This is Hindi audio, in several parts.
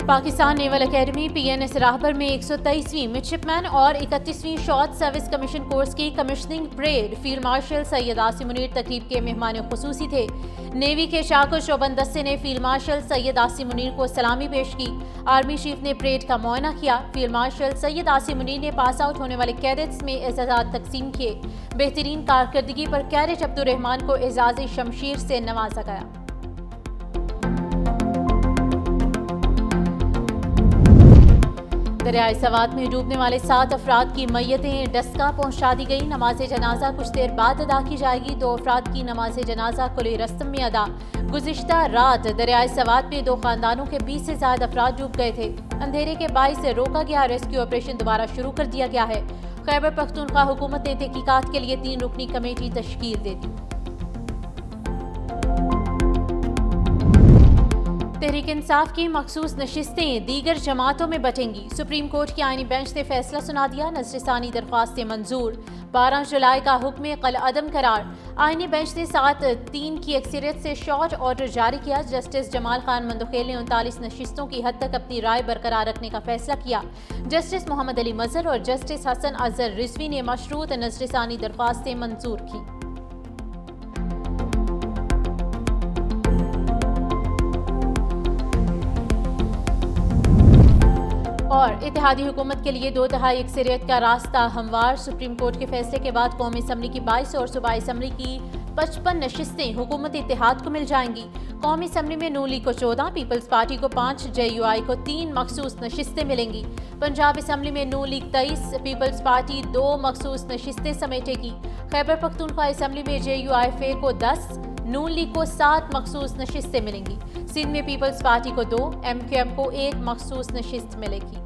Pakistan naval academy PNS Rahbar में 123वीं मिडशिपमैन और 31वीं शॉर्ट सर्विस कमीशन कोर्स की commissioning parade field marshal Syed Asim Munir तकरीब के मेहमान खुसूसी थे। नेवी के शाकुर शोबन दस्ते ने फील्ड मार्शल सैयद आसिम मुनीर को सलामी पेश की। आर्मी चीफ ने परेड का मुआयना किया। फील्ड मार्शल सैयद आसिम मुनीर ने पास आउट होने वाले कैडेट्स में एजाज़ात तकसीम किए। बेहतरीन कारकर्दगी पर कैडेट अब्दुर्रहमान को एजाज़ शमशीर से नवाजा गया। दरियाए सवात में डूबने वाले 7 अफराद की मैयतें डस्का पहुंचा दी गई। नमाज जनाजा कुछ देर बाद अदा की जाएगी। 2 अफराद की नमाज जनाजा कुल रस्म में अदा। गुज़िश्ता रात दरियाए सवात में 2 खानदानों के 20 से ज्यादा अफराद डूब गए थे। अंधेरे के बाइस से रोका गया रेस्क्यू ऑपरेशन दोबारा शुरू कर दिया गया है। खैबर पख्तूनख्वा हुकूमत ने तहकीकात के लिए 3 रुकनी कमेटी तश्कील दे दी। तहरीक इंसाफ की मखसूस नशिस्तें दीगर जमातों में बटेंगी। सुप्रीम कोर्ट की आईनी बेंच ने फैसला सुना दिया। नजरसानी दरख्वास्तें मंजूर। 12 जुलाई का हुक्म कल अदम करार। आईनी बेंच ने 7-3 की अक्सरियत से शॉर्ट ऑर्डर जारी किया। जस्टिस जमाल खान मंदखेल ने 39 नशिस्तों की हद तक अपनी राय बरकरार रखने का फैसला किया। जस्टिस मोहम्मद अली मजहर और जस्टिस हसन अजहर रिजवी ने मशरूत नजरसानी दरख्वास्तें मंजूर की। और इत्तेहादी हुकूमत के लिए 2/3 अक्सरियत का रास्ता हमवार। सुप्रीम कोर्ट के फैसले के बाद कौमी असम्बली की 22 और सूबाई असम्बली की 55 नशिस्तें हुकूमत इत्तेहाद को मिल जाएंगी। कौमी असम्बली में नून लीग को 14, पीपल्स पार्टी को 5, JUI को 3 मखसूस नशिस्तें मिलेंगी। पंजाब असम्बली में नून लीग 23, पीपल्स पार्टी 2 मखसूस नशिस्तें समेटेगी। खैबर पख्तूनख्वा असम्बली में JUI को 10, नून लीग को 7 मखसूस नशिस्तें मिलेंगी। सिंध में पीपल्स पार्टी को 2, MQM को 1 मखसूस नशिस्त मिलेगी।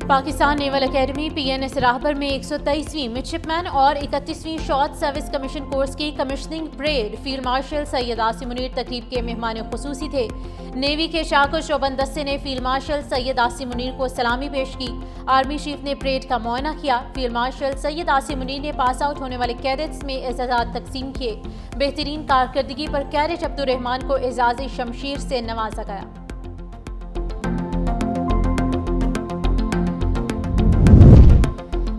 Pakistan naval academy PNS Rahbar में 123वीं मिडशिपमैन और 31वीं शॉर्ट सर्विस कमीशन कोर्स की commissioning parade field marshal Syed Asim Munir तकरीब के मेहमान खुसूसी थे। नेवी के शाकुर शोबन दस्ते ने फील्ड मार्शल सैयद आसिम मुनीर को सलामी पेश की। आर्मी चीफ ने परेड का मुआयना किया। फील्ड मार्शल सैयद आसिम मुनीर ने पास आउट होने वाले कैडेट्स में एजाज़ात तकसीम किए। बेहतरीन कारकर्दगी पर कैडेट अब्दुर्रहमान को एजाज़ शमशीर से नवाजा गया।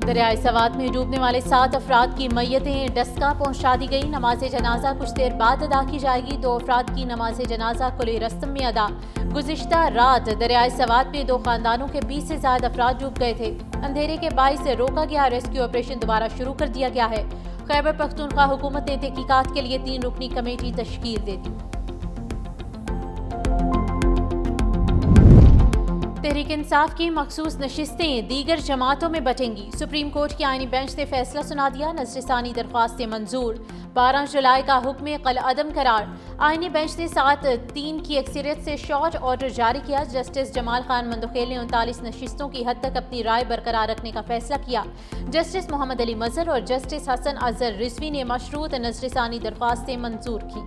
दरियाए सवात में डूबने वाले 7 अफराद की मैयतें डस्का पहुंचा दी गई। नमाज जनाजा कुछ देर बाद अदा की जाएगी। 2 अफराद की नमाज जनाजा कुल रस्म में अदा। गुज़िश्ता रात दरियाए सवात में 2 खानदानों के 20 से ज्यादा अफराद डूब गए थे। अंधेरे के बाइस से रोका गया रेस्क्यू ऑपरेशन दोबारा शुरू कर दिया गया है। खैबर पख्तूनख्वा हुकूमत ने तहकीकात के लिए 3 रुकनी कमेटी तश्कील दे दी। तहरीक इंसाफ की मखसूस नशिस्तें दीगर जमातों में बटेंगी। सुप्रीम कोर्ट की आईनी बेंच ने फैसला सुना दिया। नजरसानी दरख्वास्तें मंजूर। 12 जुलाई का हुक्म कल अदम करार। आईनी बेंच ने 7-3 की अक्सरियत से शॉर्ट ऑर्डर जारी किया। जस्टिस जमाल खान मंदखेल ने 39 नशिस्तों की हद तक अपनी राय बरकरार रखने का फैसला किया। जस्टिस मोहम्मद अली मजहर और जस्टिस हसन अजहर रिजवी ने मशरूत नजरसानी दरख्वास्तें मंजूर की।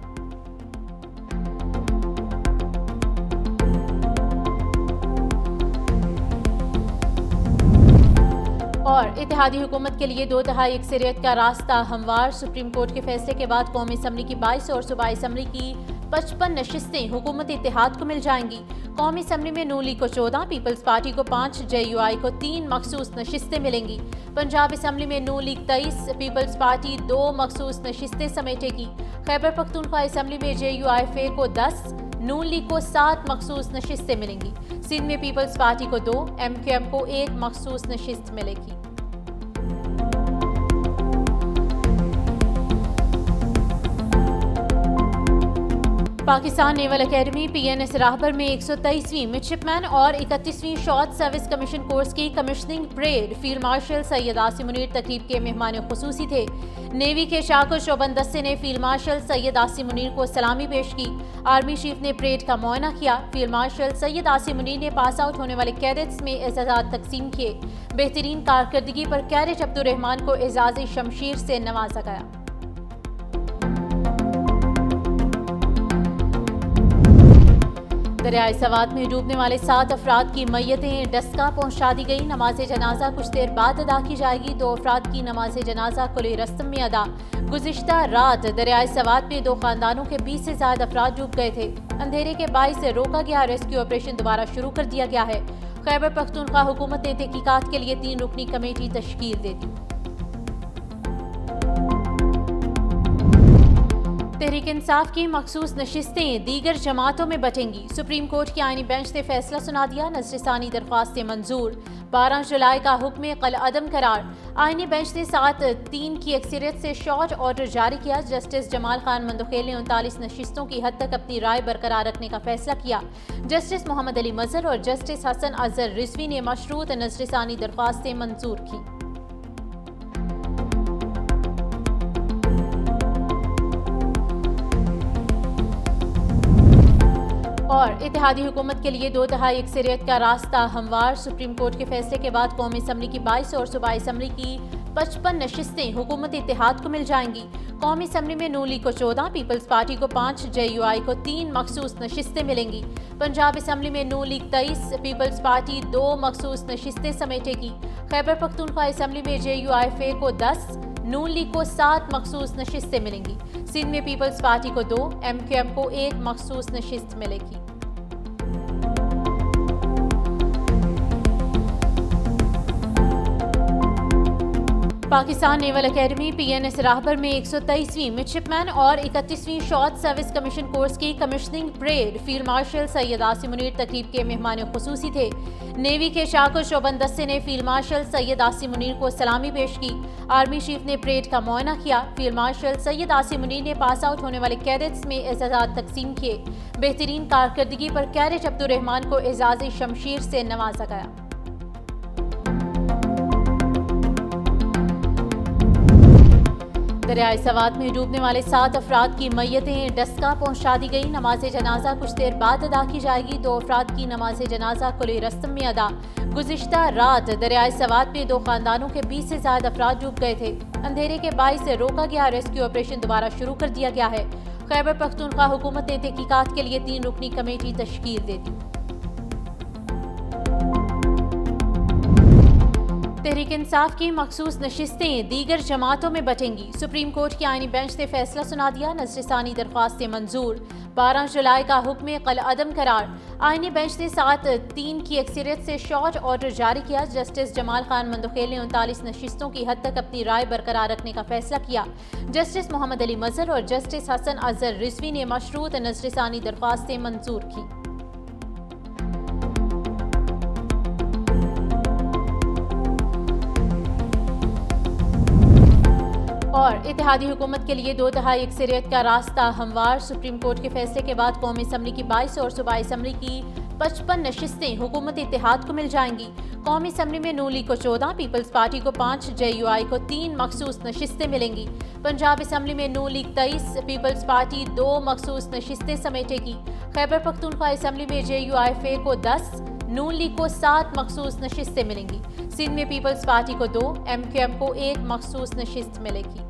और इत्तेहादी हुकूमत के लिए 2/3 अक्सरियत का रास्ता हमवार। सुप्रीम कोर्ट के फैसले के बाद कौमी असम्बली की 22 और सूबाई असम्बली की 55 नशिस्तें हुकूमत इत्तेहाद को मिल जाएंगी। कौमी असम्बली में नून लीग को 14, पीपल्स पार्टी को 5, JUI को 3 मखसूस नशिस्तें मिलेंगी। पंजाब असम्बली में नून लीग 23, पीपल्स पार्टी 2 मखसूस नशिस्तें समेटेगी। खैबर पख्तूनख्वा असम्बली में JUI को 10, नून लीग को 7 मखसूस नशिस्तें मिलेंगी। सिंध में पीपल्स पार्टी को 2, MQM को 1 मखसूस नशिस्त मिलेगी। Pakistan naval academy PNS Rahbar में 123वीं मिडशिपमैन और 31वीं शॉर्ट सर्विस कमीशन कोर्स की commissioning parade field marshal Syed Asim Munir तकरीब के मेहमान खुसूसी थे। नेवी के शाकुर शोबन दस्ते ने फील्ड मार्शल सैयद आसिम मुनीर को सलामी पेश की। आर्मी चीफ ने परेड का मुआयना किया। फील्ड मार्शल सैयद आसिम मुनीर ने पास आउट होने वाले कैडेट्स में एजाज़ात तकसीम किए। बेहतरीन कारकर्दगी पर कैडेट अब्दुर्रहमान को एजाज़ शमशीर से नवाजा गया। दरियाए सवात में डूबने वाले 7 अफराद की मैयतें डस्का पहुंचा दी गई। नमाज जनाजा कुछ देर बाद अदा की जाएगी। 2 अफराद की नमाज जनाजा कुली रस्म में अदा। गुज़िश्ता रात दरियाए सवात में 2 खानदानों के 20 से ज्यादा अफराद डूब गए थे। अंधेरे के बाइस से रोका गया रेस्क्यू ऑपरेशन दोबारा शुरू कर दिया गया है। खैबर पख्तूनख्वा हुकूमत ने तहकीकात के लिए 3 रुकनी कमेटी तश्कील दे दी। तहरीक इंसाफ की मखसूस नशिस्तें दीगर जमातों में बटेंगी। सुप्रीम कोर्ट की आईनी बेंच ने फैसला सुना दिया। नजरसानी दरख्वास्तें मंजूर। 12 जुलाई का हुक्म कल अदम करार। आईनी बेंच ने 7-3 की अक्सरियत से शॉर्ट ऑर्डर जारी किया। जस्टिस जमाल खान मंदखेल ने 39 नशिस्तों की हद तक अपनी राय बरकरार रखने का फैसला किया। जस्टिस मोहम्मद अली मजहर और जस्टिस हसन अजहर रिजवी ने मशरूत नजरसानी दरख्वास्तें मंजूर की। और इत्तेहादी हुकूमत के लिए 2 तिहाई अक्सरियत का रास्ता हमवार। सुप्रीम कोर्ट के फैसले के बाद कौमी असम्बली की 22 और सूबाई असम्बली की 55 नशिस्तें हुकूमत इत्तेहाद को मिल जाएंगी। कौमी असम्बली में नून लीग को 14, पीपल्स पार्टी को 5, JUI को 3 मखसूस नशिस्तें मिलेंगी। पंजाब असम्बली में नून लीग 23, पीपल्स पार्टी 2 मखसूस नशिस्तें समेटेगी। खैबर पख्तूनख्वा असम्बली में JUI को 10, नून लीग को 7 मखसूस नशिस्तें मिलेंगी। सिंध में पीपल्स पार्टी को 2, MQM को 1 मखसूस नशिस्त मिलेगी। Pakistan naval academy PNS Rahbar में 123वीं मिडशिपमैन और 31वीं शॉर्ट सर्विस कमीशन कोर्स की commissioning parade field marshal Syed Asim Munir तकरीब के मेहमान खुसूसी थे। नेवी के शाकुर शोबन दस्ते ने फील्ड मार्शल सैयद आसिम मुनीर को सलामी पेश की। आर्मी चीफ ने परेड का मुआयना किया। फील्ड मार्शल सैयद आसिम मुनीर ने पास आउट होने वाले कैडेट्स में एजाज़ात तकसीम किए। बेहतरीन कारकर्दगी पर कैडेट अब्दुर्रहमान को एजाज़ शमशीर से नवाजा गया। दरियाए सवात में डूबने वाले 7 अफराद की मैयतें डस्का पहुंचा दी गई। नमाज जनाजा कुछ देर बाद अदा की जाएगी। 2 अफराद की नमाज जनाजा कुली रस्म में अदा। गुज़िश्ता रात दरियाए सवात में 2 खानदानों के 20 से ज्यादा अफराद डूब गए थे। अंधेरे के बाइस से रोका गया रेस्क्यू ऑपरेशन दोबारा शुरू कर दिया गया है। खैबर पख्तूनख्वा हुकूमत ने तहकीकात के लिए 3 रुकनी कमेटी तश्कील दे दी। तहरीक इंसाफ की मखसूस नशिस्तें दीगर जमातों में बटेंगी। सुप्रीम कोर्ट की आईनी बेंच ने फैसला सुना दिया। नजरसानी दरख्वास्तें मंजूर। 12 जुलाई का हुक्म कल अदम करार। आईनी बेंच ने 7-3 की अक्सरियत से शॉर्ट ऑर्डर जारी किया। जस्टिस जमाल खान मंदखेल ने 39 नशिस्तों की हद तक अपनी राय बरकरार रखने का फैसला किया। जस्टिस मोहम्मद अली मजहर और जस्टिस हसन अजहर रिजवी ने मशरूत नजरसानी दरख्वास्तें मंजूर की। और इत्तेहादी हुकूमत के लिए 2 तिहाई अक्सरियत का रास्ता हमवार। सुप्रीम कोर्ट के फैसले के बाद कौमी असम्बली की 22 और सूबाई असम्बली की 55 नशिस्तें हुकूमत इत्तेहाद को मिल जाएंगी। कौमी असम्बली में नून लीग को 14, पीपल्स पार्टी को 5, JUI को 3 मखसूस नशिस्तें मिलेंगी। पंजाब असम्बली में नून लीग 23, पीपल्स पार्टी 2 मखसूस नशिस्तें समेटेगी। खैबर पख्तूनख्वा असम्बली में JUI को 10, नून लीग को 7 मखसूस नशिस्तें मिलेंगी। सिंध में पीपल्स पार्टी को 2, MQM को 1 मखसूस नशिस्त मिलेगी।